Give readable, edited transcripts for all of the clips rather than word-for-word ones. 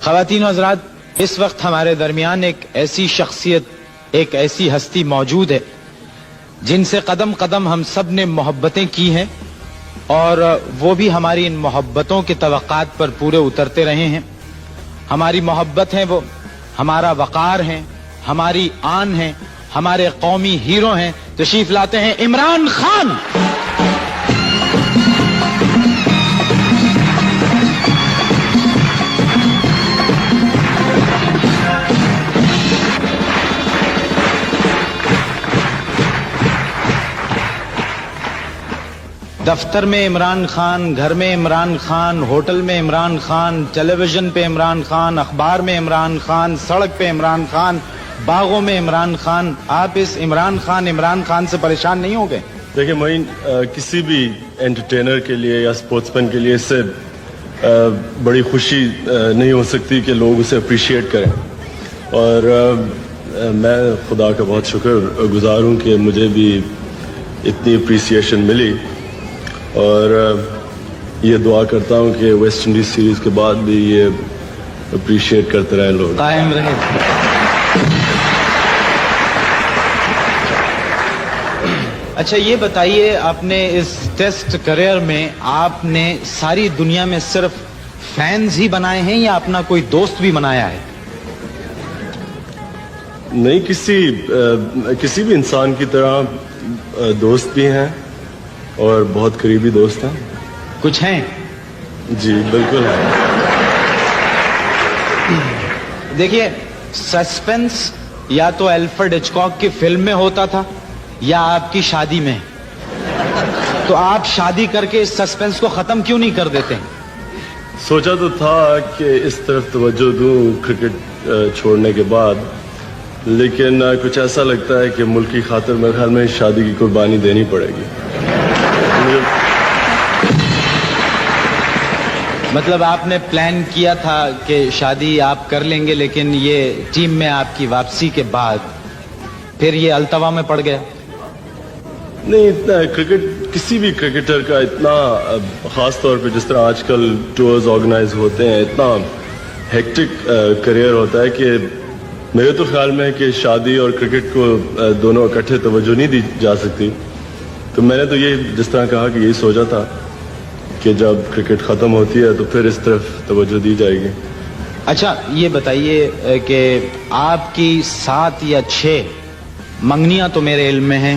خواتین و حضرات، اس وقت ہمارے درمیان ایک ایسی شخصیت، ایک ایسی ہستی موجود ہے جن سے قدم قدم ہم سب نے محبتیں کی ہیں، اور وہ بھی ہماری ان محبتوں کے توقعات پر پورے اترتے رہے ہیں. ہماری محبت ہے، وہ ہمارا وقار ہیں، ہماری آن ہیں، ہمارے قومی ہیرو ہیں. تشریف لاتے ہیں عمران خان. دفتر میں عمران خان، گھر میں عمران خان، ہوٹل میں عمران خان، ٹیلی ویژن پہ عمران خان، اخبار میں عمران خان، سڑک پہ عمران خان، باغوں میں عمران خان. آپ اس عمران خان سے پریشان نہیں ہو گئے؟ دیکھیں معین، کسی بھی انٹرٹینر کے لیے یا اسپورٹس مین کے لیے اس سے بڑی خوشی نہیں ہو سکتی کہ لوگ اسے اپریشیٹ کریں. اور میں خدا کا بہت شکر گزار ہوں کہ مجھے بھی اتنی اپریسیشن ملی، اور یہ دعا کرتا ہوں کہ ویسٹ انڈیز سیریز کے بعد بھی یہ اپریشیٹ کرتے رہیں لوگ. قائم رہے. اچھا یہ بتائیے، آپ نے اس ٹیسٹ کریئر میں آپ نے ساری دنیا میں صرف فینز ہی بنائے ہیں یا اپنا کوئی دوست بھی بنایا ہے؟ نہیں، کسی بھی انسان کی طرح دوست بھی ہیں اور بہت قریبی دوست ہیں. کچھ ہیں؟ جی بالکل ہے. دیکھیے، سسپینس یا تو الفریڈ ہچکاک کی فلم میں ہوتا تھا یا آپ کی شادی میں. تو آپ شادی کر کے اس سسپینس کو ختم کیوں نہیں کر دیتے؟ سوچا تو تھا کہ اس طرف توجہ دوں کرکٹ چھوڑنے کے بعد، لیکن کچھ ایسا لگتا ہے کہ ملک کی خاطر میرے خیال میں شادی کی قربانی دینی پڑے گی. مطلب آپ نے پلان کیا تھا کہ شادی آپ کر لیں گے، لیکن یہ ٹیم میں آپ کی واپسی کے بعد پھر یہ التوا میں پڑ گیا؟ نہیں، اتنا کرکٹ کسی بھی کرکٹر کا اتنا، خاص طور پہ جس طرح آج کل ٹورز آرگنائز ہوتے ہیں، اتنا ہیکٹک کریئر ہوتا ہے کہ میرے تو خیال میں ہے کہ شادی اور کرکٹ کو دونوں اکٹھے توجہ نہیں دی جا سکتی. تو میں نے تو یہ جس طرح کہا کہ یہی سوچا تھا کہ جب کرکٹ ختم ہوتی ہے تو پھر اس طرف توجہ دی جائے گی. اچھا یہ بتائیے کہ آپ کی 7 یا 6 منگنیاں تو میرے علم میں ہیں،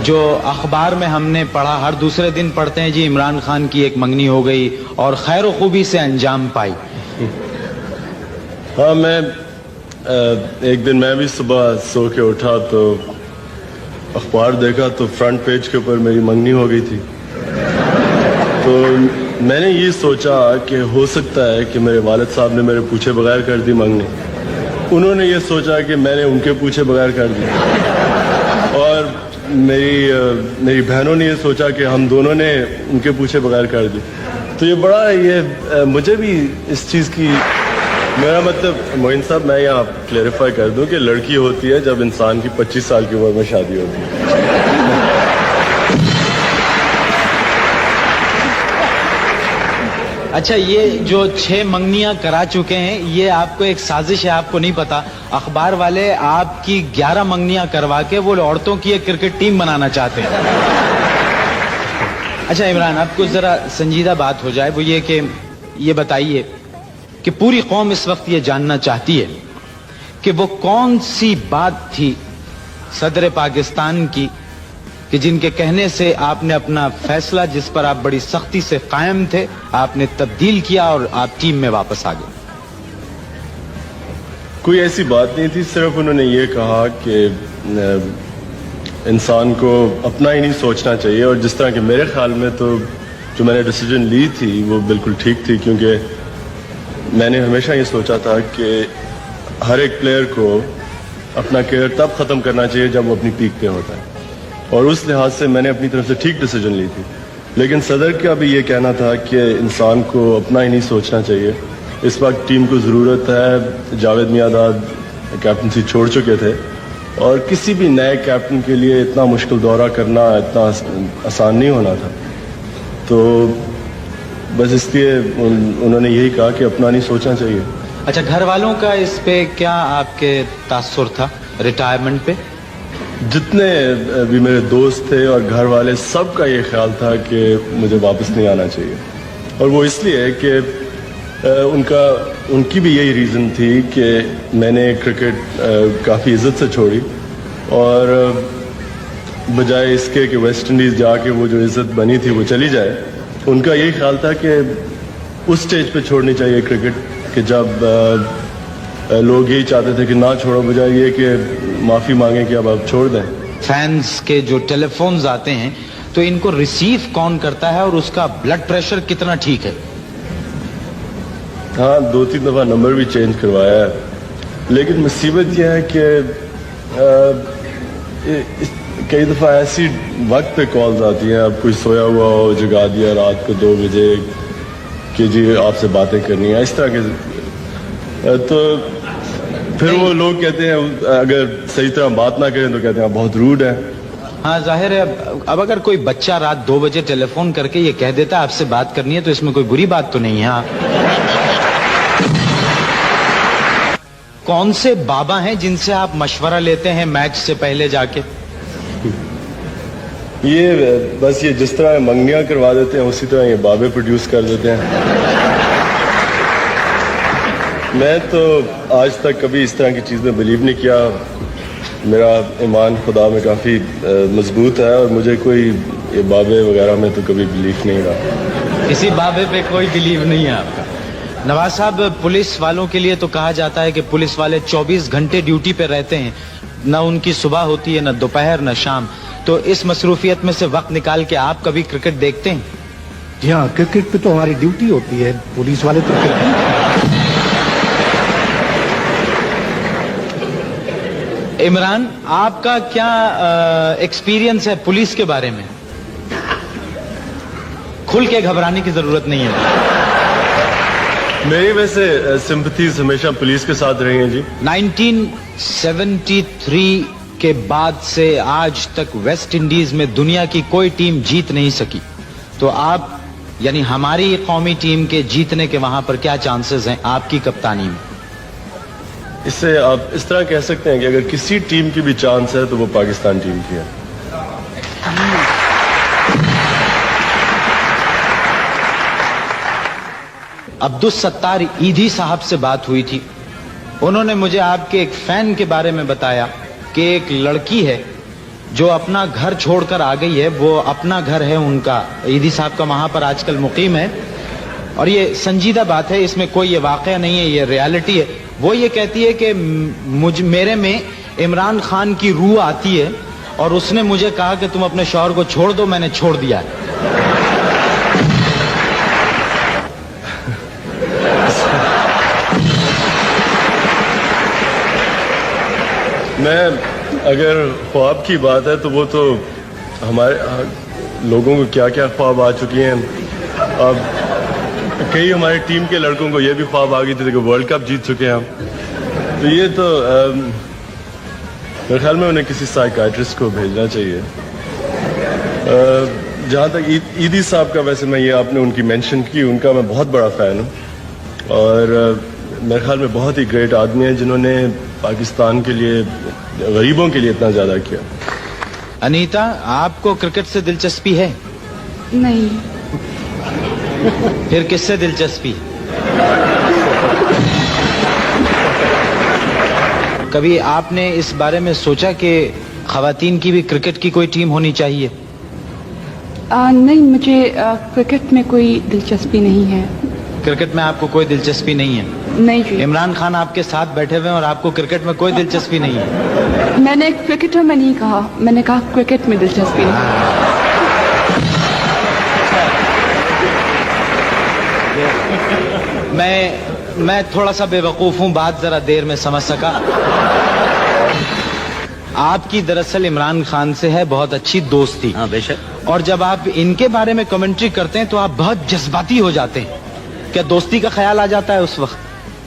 جو اخبار میں ہم نے پڑھا، ہر دوسرے دن پڑھتے ہیں جی عمران خان کی ایک منگنی ہو گئی اور خیر و خوبی سے انجام پائی. ہاں، میں ایک دن میں بھی صبح سو کے اٹھا تو اخبار دیکھا تو فرنٹ پیج کے اوپر میری منگنی ہو گئی تھی. تو میں نے یہ سوچا کہ ہو سکتا ہے کہ میرے والد صاحب نے میرے پوچھے بغیر کر دی منگنی. انہوں نے یہ سوچا کہ میں نے ان کے پوچھے بغیر کر دی، اور میری بہنوں نے یہ سوچا کہ ہم دونوں نے ان کے پوچھے بغیر کر دی. تو یہ بڑا مجھے بھی اس چیز کی، میرا مطلب معین صاحب میں یہاں کلیریفائی کر دوں کہ لڑکی ہوتی ہے جب انسان کی 25 سال کی عمر میں شادی ہوتی ہے. اچھا یہ جو 6 منگنیاں کرا چکے ہیں، یہ آپ کو ایک سازش ہے، آپ کو نہیں پتا. اخبار والے آپ کی 11 منگنیاں کروا کے وہ عورتوں کی ایک کرکٹ ٹیم بنانا چاہتے ہیں. اچھا عمران، آپ کو ذرا سنجیدہ بات ہو جائے، وہ یہ کہ یہ بتائیے کہ پوری قوم اس وقت یہ جاننا چاہتی ہے کہ وہ کون سی بات تھی صدر پاکستان کی کہ جن کے کہنے سے آپ نے اپنا فیصلہ، جس پر آپ بڑی سختی سے قائم تھے، آپ نے تبدیل کیا اور آپ ٹیم میں واپس آ گئے؟ کوئی ایسی بات نہیں تھی، صرف انہوں نے یہ کہا کہ انسان کو اپنا ہی نہیں سوچنا چاہیے. اور جس طرح کہ میرے خیال میں تو جو میں نے ڈیسیجن لی تھی وہ بالکل ٹھیک تھی، کیونکہ میں نے ہمیشہ یہ سوچا تھا کہ ہر ایک پلیئر کو اپنا کیریئر تب ختم کرنا چاہیے جب وہ اپنی پیک پہ ہوتا ہے، اور اس لحاظ سے میں نے اپنی طرف سے ٹھیک ڈیسیجن لی تھی. لیکن صدر کا بھی یہ کہنا تھا کہ انسان کو اپنا ہی نہیں سوچنا چاہیے. اس وقت ٹیم کو ضرورت ہے، جاوید میاں کیپٹنسی چھوڑ چکے تھے، اور کسی بھی نئے کیپٹن کے لیے اتنا مشکل دورہ کرنا اتنا آسان نہیں ہونا تھا. تو बस इसलिए उन्होंने यही कहा कि अपना नहीं सोचना चाहिए. अच्छा, घर वालों का इस पे क्या आपके तासुर था रिटायरमेंट पे? जितने भी मेरे दोस्त थे और घर वाले, सबका ये ख्याल था कि मुझे वापस नहीं आना चाहिए. और वो इसलिए कि उनकी भी यही रीज़न थी कि मैंने क्रिकेट काफ़ी इज्जत से छोड़ी, और बजाय इसके कि वेस्ट इंडीज़ जाके वो जो इज्जत बनी थी वो चली जाए, उनका यही ख्याल था कि उस स्टेज पे छोड़नी चाहिए क्रिकेट कि जब लोग यही चाहते थे कि ना छोड़ो, बजाय ये कि माफ़ी मांगे कि अब आप छोड़ दें. फैंस के जो टेलीफोन्स आते हैं तो इनको रिसीव कौन करता है और उसका ब्लड प्रेशर कितना ठीक है? हाँ, 2-3 दफ़ा नंबर भी चेंज करवाया है, लेकिन मुसीबत यह है कि कई दफ़ा ऐसी वक्त पे कॉल्स आती हैं, अब कोई सोया हुआ हो, जगा दिया रात को 2 बजे कि जी आपसे बातें करनी है, इस तरह के. तो फिर वो लोग कहते हैं, अगर सही तरह बात ना करें तो कहते हैं आप बहुत रूड है. हाँ, जाहिर है. अब अगर कोई बच्चा रात 2 बजे टेलीफोन करके ये कह देता है आपसे बात करनी है, तो इसमें कोई बुरी बात तो नहीं है. हाँ. कौन से बाबा हैं जिनसे आप मशवरा लेते हैं मैच से पहले जाके? ये बस ये जिस तरह मंगनियां करवा देते हैं उसी तरह ये बाबे प्रोड्यूस कर देते हैं. मैं तो आज तक कभी इस तरह की चीज़ में बिलीव नहीं किया. मेरा ईमान खुदा में काफ़ी मजबूत है और मुझे कोई ये बाबे वगैरह में तो कभी बिलीव नहीं रहा. किसी बाबे पे कोई बिलीव नहीं है आपका? नवाज साहब, पुलिस वालों के लिए तो कहा जाता है कि पुलिस वाले 24 घंटे ड्यूटी पे रहते हैं, न उनकी सुबह होती है, न दोपहर, न शाम. तो इस मसरूफियत में से वक्त निकाल के आप कभी क्रिकेट देखते हैं? जी हाँ, क्रिकेट पे तो हमारी ड्यूटी होती है, पुलिस वाले तो क्रिकेट. इमरान, आपका क्या एक्सपीरियंस है पुलिस के बारे में? खुल के घबराने की जरूरत नहीं है. मेरी वैसे सिंपैथीज हमेशा पुलिस के साथ रही हैं जी. 1973 के बाद से आज तक वेस्ट इंडीज में दुनिया की कोई टीम जीत नहीं सकी, तो आप यानी हमारी कौमी टीम के जीतने के वहां पर क्या चांसेस हैं आपकी कप्तानी में? इससे आप इस तरह कह सकते हैं कि अगर किसी टीम की भी चांस है तो वो पाकिस्तान टीम की है. अब्दुल सत्तार ईदी साहब से बात हुई थी. उन्होंने मुझे आपके एक फैन के बारे में बताया कि एक लड़की है जो अपना घर छोड़कर आ गई है. वो अपना घर है उनका, ईदी साहब का वहां पर आजकल मुकीम है, और ये संजीदा बात है, इसमें कोई ये वाकया नहीं है, ये रियलिटी है. वो ये कहती है कि मेरे में इमरान खान की रूह आती है और उसने मुझे कहा कि तुम अपने शौहर को छोड़ दो, मैंने छोड़ दिया है. मैं अगर ख्वाब की बात है तो वो तो हमारे लोगों को क्या क्या ख्वाब आ चुकी हैं. अब कई हमारी टीम के लड़कों को ये भी ख्वाब आ गई थी कि वर्ल्ड कप जीत चुके हैं हम. तो ये तो मेरे ख्याल में उन्हें किसी साइकाइट्रिस्ट को भेजना चाहिए. जहाँ तक ईदी साहब का, वैसे मैं ये आपने उनकी मेंशन की, उनका मैं बहुत बड़ा फ़ैन हूँ और मेरे ख्याल में बहुत ही ग्रेट आदमी हैं जिन्होंने पाकिस्तान के लिए, गरीबों के लिए इतना ज़्यादा किया. अनीता, आपको क्रिकेट से दिलचस्पी है? नहीं. फिर किससे दिलचस्पी? कभी आपने इस बारे में सोचा कि खवातीन की भी क्रिकेट की कोई टीम होनी चाहिए? नहीं, मुझे क्रिकेट में कोई दिलचस्पी नहीं है. क्रिकेट में आपको कोई दिलचस्पी नहीं है? नहीं जी. इमरान खान आपके साथ बैठे हुए हैं और आपको क्रिकेट में कोई दिलचस्पी नहीं है? मैंने क्रिकेटर में नहीं कहा, मैंने कहा क्रिकेट में दिलचस्पी नहीं. मैं थोड़ा सा बेवकूफ हूं, बात जरा देर में समझ सका. आपकी दरअसल इमरान खान से है बहुत अच्छी दोस्ती. हाँ बेशक. और जब आप इनके बारे में कमेंट्री करते हैं तो आप बहुत जज्बाती हो जाते हैं. क्या दोस्ती का ख्याल आ जाता है उस वक्त?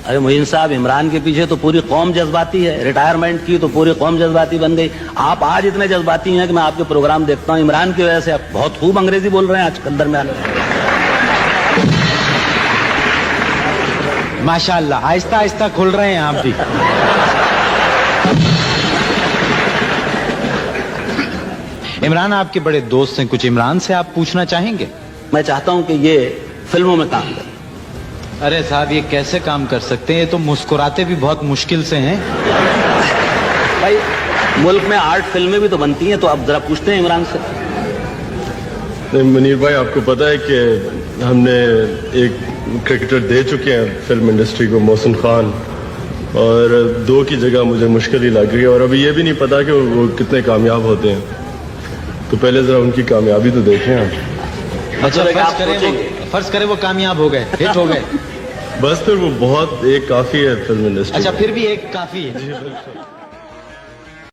अरे मोइन साहब, इमरान के पीछे तो पूरी कौम जज्बाती है. रिटायरमेंट की तो पूरी कौम जज्बाती बन गई. आप आज इतने जज्बाती हैं कि मैं आपके प्रोग्राम देखता हूँ, इमरान की वजह से आप बहुत खूब अंग्रेजी बोल रहे हैं आजकल दरमियान. माशाल्लाह, आहिस्ता आहिस्ता खुल रहे हैं आप भी. इमरान आपके बड़े दोस्त हैं, कुछ इमरान से आप पूछना चाहेंगे? मैं चाहता हूं कि ये फिल्मों में काम करे. अरे साहब, ये कैसे काम कर सकते हैं? ये तो मुस्कुराते भी बहुत मुश्किल से हैं. भाई मुल्क में आर्ट फिल्में भी तो बनती हैं, तो अब जरा पूछते हैं इमरान से. मुनीर भाई, आपको पता है कि हमने एक क्रिकेटर दे चुके हैं फिल्म इंडस्ट्री को, मोहसिन खान, और 2 की जगह मुझे मुश्किल ही लग रही है, और अभी ये भी नहीं पता कि वो कितने कामयाब होते हैं. तो पहले जरा उनकी कामयाबी तो देखें आप. अच्छा, मतलब आप फर्ज करें वो कामयाब हो गए, हिट हो गए. बस फिर वो बहुत एक काफी है फिल्म इंडस्ट्री. अच्छा, फिर भी एक काफी है.